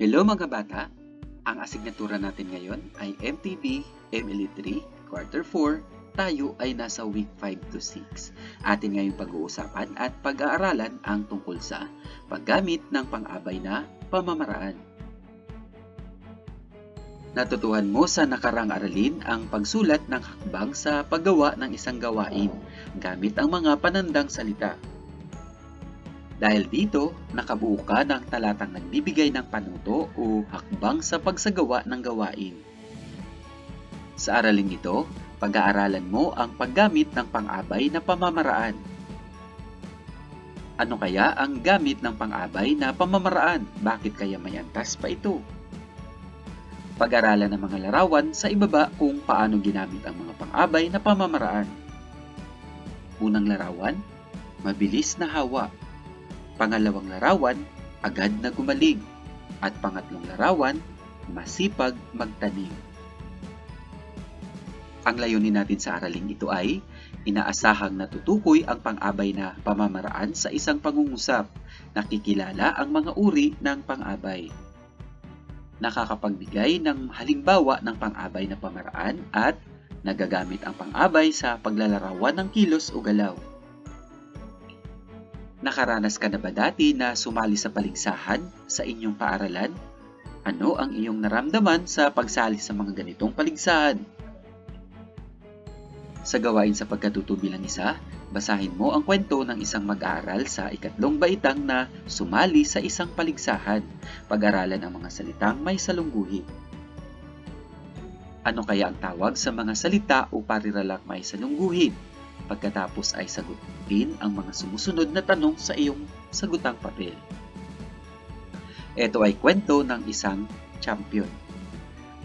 Hello mga bata! Ang asignatura natin ngayon ay MTB MELE3 Quarter 4. Tayo ay nasa week 5 to 6. Atin ngayong pag-uusapan at pag-aaralan ang tungkol sa paggamit ng pang-abay na pamamaraan. Natutuhan mo sa nakarang aralin ang pagsulat ng hakbang sa paggawa ng isang gawain gamit ang mga panandang salita. Dahil dito, nakabuo ka ng talatang nagbibigay ng panuto o hakbang sa pagsagawa ng gawain. Sa araling ito, pag-aaralan mo ang paggamit ng pang-abay na pamamaraan. Ano kaya ang gamit ng pang-abay na pamamaraan? Bakit kaya may antas pa ito? Pag-aralan ng mga larawan sa ibaba kung paano ginamit ang mga pang-abay na pamamaraan. Unang larawan, mabilis na hawa. Pangalawang larawan, agad na gumaling. At pangatlong larawan, masipag magtanim. Ang layunin natin sa araling ito ay inaasahang natutukoy ang pang-abay na pamamaraan sa isang pangungusap. Nakikilala ang mga uri ng pang-abay. Nakakapagbigay ng halimbawa ng pang-abay na pamaraan at nagagamit ang pang-abay sa paglalarawan ng kilos o galaw. Nakaranas ka na ba dati na sumali sa paligsahan sa inyong paaralan? Ano ang iyong naramdaman sa pagsali sa mga ganitong paligsahan? Sa gawain sa pagkatuto bilang isa, basahin mo ang kwento ng isang mag-aaral sa ikatlong baitang na sumali sa isang paligsahan. Pag-aralan ang mga salitang may salungguhit. Ano kaya ang tawag sa mga salita o pariralang may salungguhit? Pagkatapos ay sagutin ang mga sumusunod na tanong sa iyong sagutang papel. Ito ay kwento ng isang champion.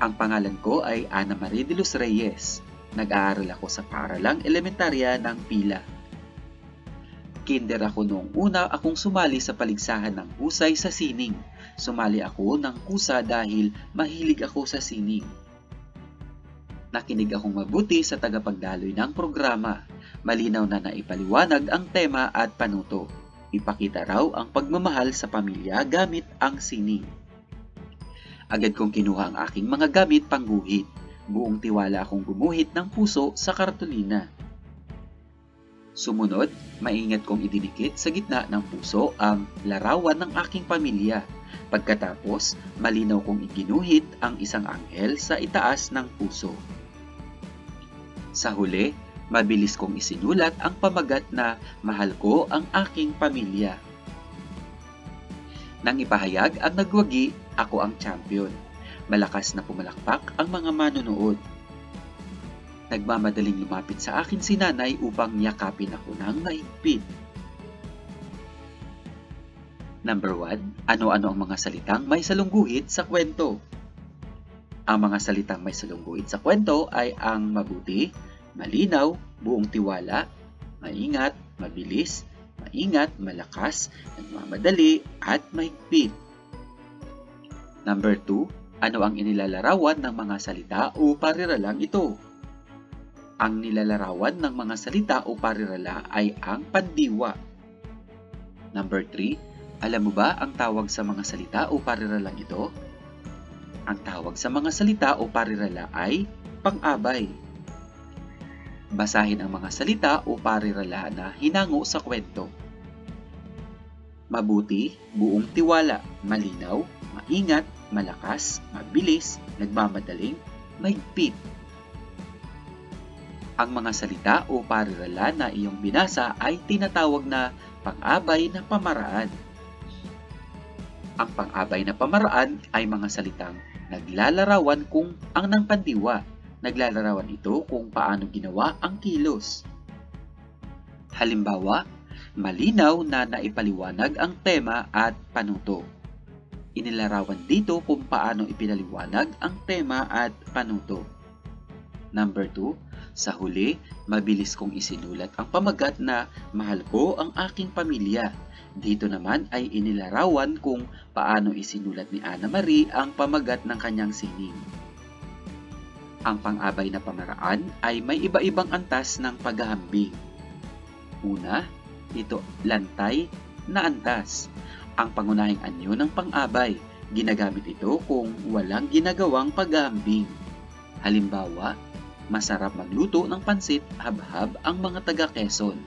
Ang pangalan ko ay Ana Marie de los Reyes. Nag-aaral ako sa paaralang elementarya ng Pila. Kinder ako noong una akong sumali sa paligsahan ng husay sa sining. Sumali ako ng kusa dahil mahilig ako sa sining. Nakinig akong mabuti sa tagapagdaloy ng programa. Malinaw na naipaliwanag ang tema at panuto. Ipakita raw ang pagmamahal sa pamilya gamit ang sining. Agad kong kinuha ang aking mga gamit pangguhit. Buong tiwala akong gumuhit ng puso sa kartulina. Sumunod, maingat kong idinikit sa gitna ng puso ang larawan ng aking pamilya. Pagkatapos, malinaw kong iginuhit ang isang anghel sa itaas ng puso. Sa huli, mabilis kong isinulat ang pamagat na mahal ko ang aking pamilya. Nang ipahayag ang nagwagi, ako ang champion. Malakas na pumalakpak ang mga manonood. Nagmamadaling lumapit sa akin si nanay upang yakapin ako ng mahigpit. Number 1. Ano-ano ang mga salitang may salungguhit sa kwento? Ang mga salitang may salungguhit sa kwento ay ang mabuti, malinaw, buong tiwala, maingat, mabilis, maingat, malakas, nagmamadali, at mahigpit. Number 2. Ano ang inilalarawan ng mga salita o pariralang ito? Ang nilalarawan ng mga salita o parirala ay ang pandiwa. Number 3. Alam mo ba ang tawag sa mga salita o pariralang ito? Ang tawag sa mga salita o parirala ay pang-abay. Basahin ang mga salita o parirala na hinango sa kwento. Mabuti, buong tiwala, malinaw, maingat, malakas, mabilis, nagmamadaling, mahigpit. Ang mga salita o parirala na iyong binasa ay tinatawag na pang-abay na pamaraan. Ang pang-abay na pamaraan ay mga salitang naglalarawan kung ang ng pandiwa. Naglalarawan ito kung paano ginawa ang kilos. Halimbawa, malinaw na naipaliwanag ang tema at panuto. Inilarawan dito kung paano ipinaliwanag ang tema at panuto. Number 2. Sa huli, mabilis kong isinulat ang pamagat na mahal ko ang aking pamilya. Dito naman ay inilarawan kung paano isinulat ni Ana Marie ang pamagat ng kanyang sining. Ang pang-abay na pamaraan ay may iba-ibang antas ng paghahambing. Una, ito lantay na antas. Ang pangunahing anyo ng pang-abay, Ginagamit ito kung walang ginagawang paghahambing. Halimbawa, masarap magluto ng pansit habhab ang mga taga Quezon.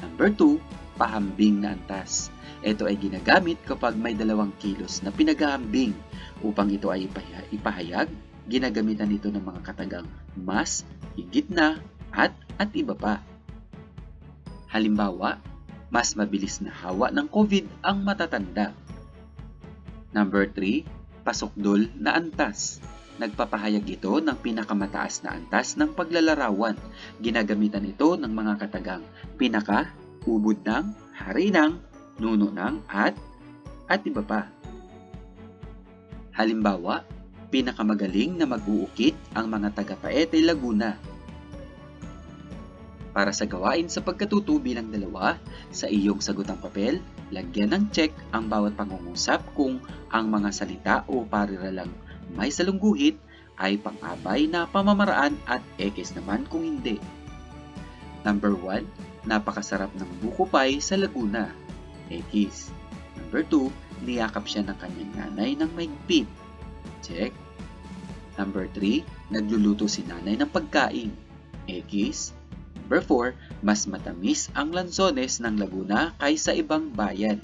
Number 2, pahambing na antas. Ito ay ginagamit kapag may 2 kilos na pinaghahambing. Upang ito ay ipahayag, ginagamitan ito ng mga katagang mas, higit na, at iba pa. Halimbawa, mas mabilis na hawa ng COVID ang matatanda. Number 3, pasukdol na antas. Nagpapahayag ito ng pinakamataas na antas ng paglalarawan. Ginagamitan ito ng mga katagang pinaka, ubod ng, hari ng, nuno ng, at iba pa. Halimbawa, pinakamagaling na mag-uukit ang mga taga Paete, Laguna. Para sa gawain sa pagkatuto bilang 2, sa iyong sagutang papel, lagyan ng check ang bawat pangungusap kung ang mga salita o pariralang may salungguhit ay pang-abay na pamamaraan at X naman kung hindi. Number 1, napakasarap ng buko pie sa Laguna. X. Number 2, niyakap siya ng kanyang nanay ng mahigpit. Check. Number 3, nagluluto si nanay ng pagkain. X. Number 4, mas matamis ang lansones ng Laguna kaysa ibang bayan.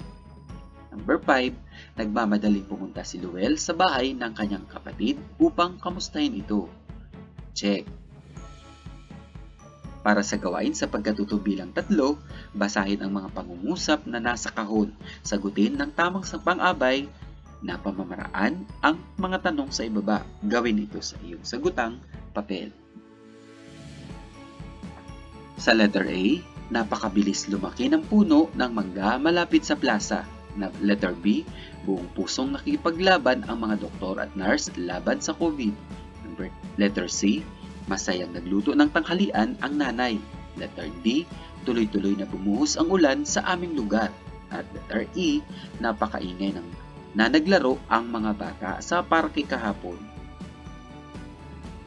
Number 5, nagmamadaling pumunta si Luel sa bahay ng kanyang kapatid upang kamustahin ito. Check. Para sa gawain sa pagkatuto bilang 3, basahin ang mga pangungusap na nasa kahon. Sagutin ng tamang pang-abay na pamamaraan ang mga tanong sa ibaba. Gawin ito sa iyong sagutang papel. Sa letter A, napakabilis lumaki ng puno ng mangga malapit sa plaza. Letter B, buong pusong nakipaglaban ang mga doktor at nurse laban sa COVID. Letter C, masayang nagluto ng tanghalian ang nanay. Letter D, tuloy-tuloy na bumuhos ang ulan sa aming lugar. At letter E, napakaingay na naglaro ang mga bata sa parke kahapon.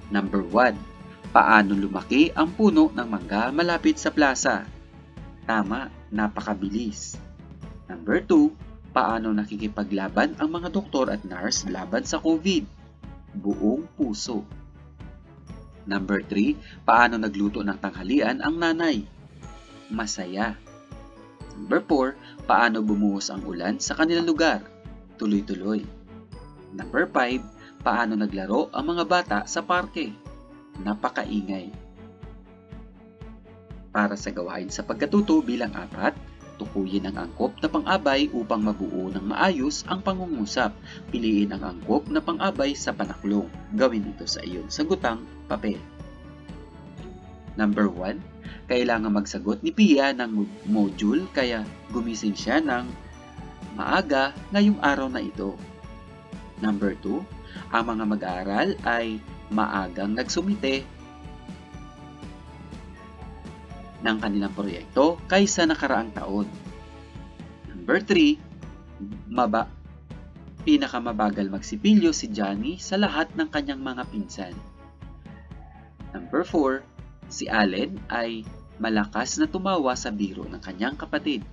Number 1, paano lumaki ang puno ng mangga malapit sa plaza? Tama, napakabilis. Number 2, paano nakikipaglaban ang mga doktor at nurse laban sa COVID? Buong puso. Number 3, paano nagluto ng tanghalian ang nanay? Masaya. Number 4, paano bumuhos ang ulan sa kanilang lugar? Tuloy-tuloy. Number 5, paano naglaro ang mga bata sa parke? Napakaingay. Para sa gawain sa pagkatuto bilang 4, tukuyin ang angkop na pang-abay upang mabuo ng maayos ang pangungusap. Piliin ang angkop na pang-abay sa panaklong. Gawin ito sa iyong sagutang papel. Number 1, kailangan magsagot ni Pia ng module kaya gumising siya ng maaga ngayong araw na ito. Number 2, ang mga mag-aaral ay maagang nagsumite ng kanilang proyekto kaysa nakaraang taon. Number 3, pinakamabagal magsipilyo si Johnny sa lahat ng kanyang mga pinsan. Number 4, si Allen ay malakas na tumawa sa biro ng kanyang kapatid.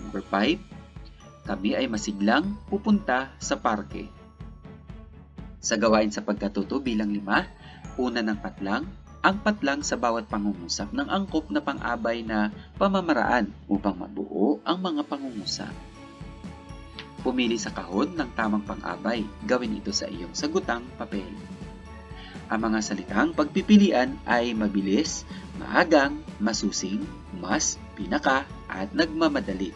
Number 5, kami ay masiglang pupunta sa parke. Sa gawain sa pagkatuto bilang 5, una ng patlang, ang patlang sa bawat pangungusap ng angkop na pang-abay na pamamaraan upang mabuo ang mga pangungusap. Pumili sa kahon ng tamang pang-abay. Gawin ito sa iyong sagutang papel. Ang mga salitang pagpipilian ay mabilis, maagang, masusing, mas, pinaka, at nagmamadali.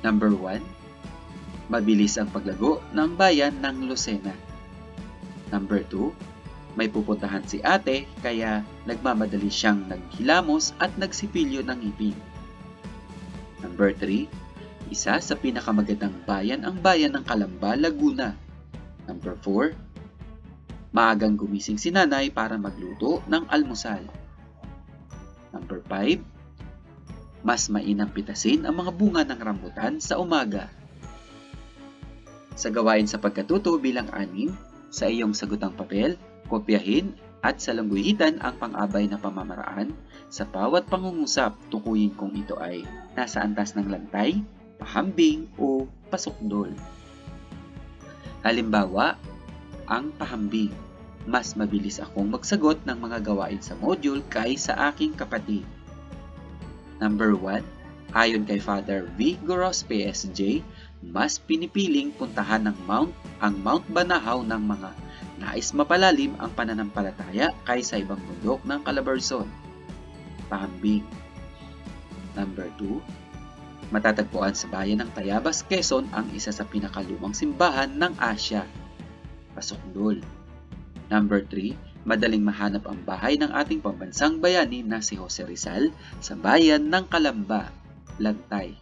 Number 1, mabilis ang paglago ng bayan ng Lucena. Number 2, may pupuntahan si ate kaya nagmamadali siyang naghilamos at nagsipilyo ng ngipin. Number 3, isa sa pinakamagandang bayan ang bayan ng Calamba, Laguna. Number 4, maagang gumising si nanay para magluto ng almusal. Number 5, mas mainam pitasin ang mga bunga ng rambutan sa umaga. Sa gawain sa pagkatuto bilang 6, sa iyong sagutang papel, kopyahin at salangguhitan ang pang-abay na pamamaraan sa bawat pangungusap. Tukuyin kung ito ay nasa antas ng lantay, pahambing o pasukdol. Halimbawa, ang pahambing. Mas mabilis akong magsagot ng mga gawain sa module kaysa aking kapatid. Number 1. Ayon kay Father V. Goros PSG, mas pinipiling puntahan ng Mount Banahaw ng mga nais mapalalim ang pananampalataya kaysa ibang bundok ng Calabarzon. Pahambing. Number 2. Matatagpuan sa bayan ng Tayabas, Quezon ang isa sa pinakalumang simbahan ng Asya. Pasukdol. Number 3. Madaling mahanap ang bahay ng ating pambansang bayani na si Jose Rizal sa bayan ng Calamba, Lantay.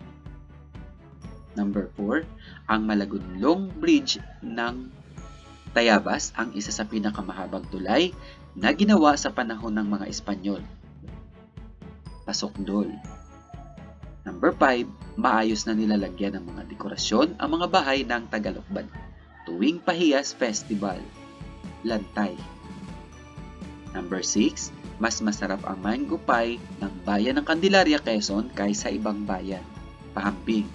Number 4. Ang Malagunlong Bridge ng Tayabas ang isa sa pinakamahabang tulay na ginawa sa panahon ng mga Espanyol. Pasukdol. Number 5. Maayos na nilalagyan ng mga dekorasyon ang mga bahay ng Tagalokban tuwing Pahiyas Festival, Lantay. Number 6. Mas masarap ang mango pie ng bayan ng Candelaria, Quezon kaysa ibang bayan, Pahambing.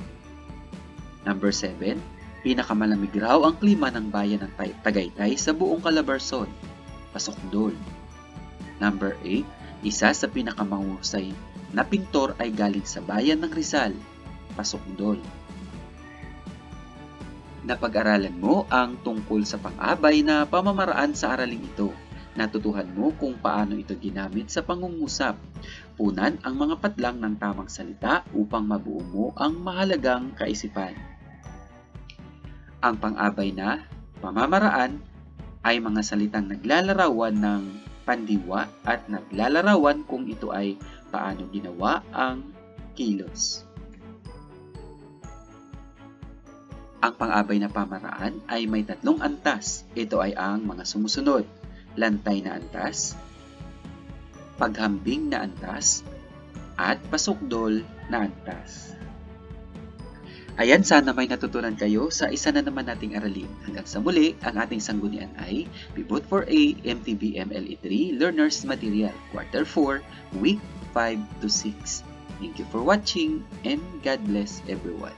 Number 7. Pinakamalamig raw ang klima ng bayan ng Tagaytay sa buong Calabarzon, Pasukdol. Number 8. Isa sa pinakamahusay na pintor ay galing sa bayan ng Rizal, Pasukdol. Napag-aralan mo ang tungkol sa pang-abay na pamamaraan sa araling ito. Natutuhan mo kung paano ito ginamit sa pangungusap. Punan ang mga patlang ng tamang salita upang mabuo mo ang mahalagang kaisipan. Ang pang-abay na pamamaraan ay mga salitang naglalarawan ng pandiwa at naglalarawan kung ito ay paano ginawa ang kilos. Ang pang-abay na pamaraan ay may 3 antas. Ito ay ang mga sumusunod: lantay na antas, paghambing na antas, at pasukdol na antas. Ayan, sana may natutunan kayo sa isa na naman nating aralin. Hanggang sa muli, ang ating sanggunian ay Pivot 4A MTB MLE3 Learners Material, Quarter 4, Week 5 to 6. Thank you for watching and God bless everyone.